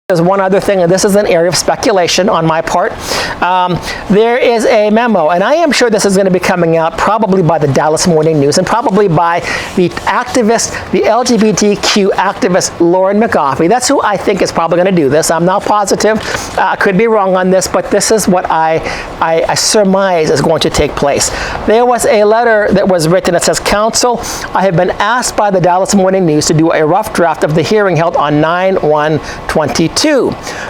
There's one other thing, and this is an area of speculation on my part. There is a memo, and I am sure this is going to be coming out probably by the Dallas Morning News and probably by the activist, the LGBTQ activist Lauren McGaughy. That's who I think is probably going to do this. I'm not positive. I could be wrong on this, but this is what I surmise is going to take place. There was a letter that was written that says, "Counsel, I have been asked by the Dallas Morning News to do a rough draft of the hearing held on 9/1/22.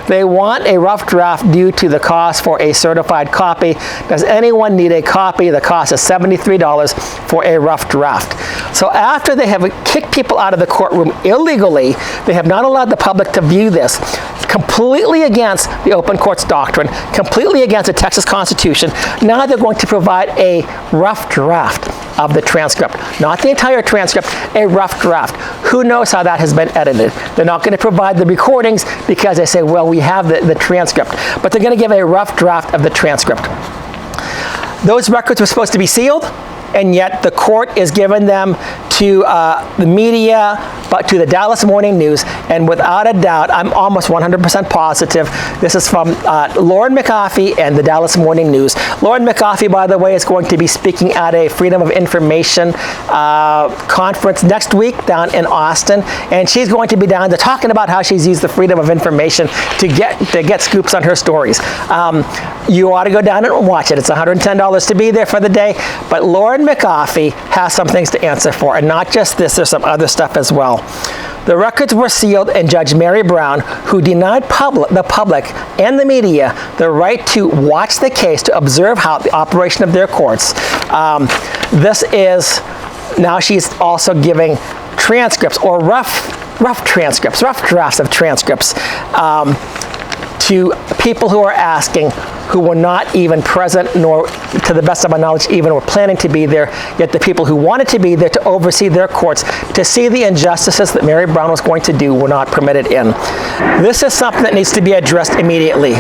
They want a rough draft due to the cost for a certified copy. Does anyone need a copy? The cost is $73 for a rough draft." So after they have kicked people out of the courtroom illegally, they have not allowed the public to view this, completely against the open courts doctrine, completely against the Texas Constitution. Now they're going to provide a rough draft of the transcript. Not the entire transcript, a rough draft. Who knows how that has been edited? They're not going to provide the recordings because they say, well, we have the transcript. But they're going to give a rough draft of the transcript. Those records were supposed to be sealed, and yet the court is giving them to the media, but to the Dallas Morning News, and without a doubt, I'm almost 100% positive, this is from Lauren McGaughy and the Dallas Morning News. Lauren McGaughy, by the way, is going to be speaking at a Freedom of Information conference next week down in Austin, and she's going to be down there talking about how she's used the Freedom of Information to get scoops on her stories. You ought to go down and watch it. It's $110 to be there for the day, but Lauren McGaughy has some things to answer for, and not just this, there's some other stuff as well. The records were sealed, and Judge Mary Brown, who denied the public and the media the right to watch the case, to observe how the operation of their courts. This is, now she's also giving transcripts, or rough transcripts, rough drafts of transcripts to people who are asking, who were not even present, nor, to the best of my knowledge, even were planning to be there, yet the people who wanted to be there to oversee their courts, to see the injustices that Mary Brown was going to do, were not permitted in. This is something that needs to be addressed immediately.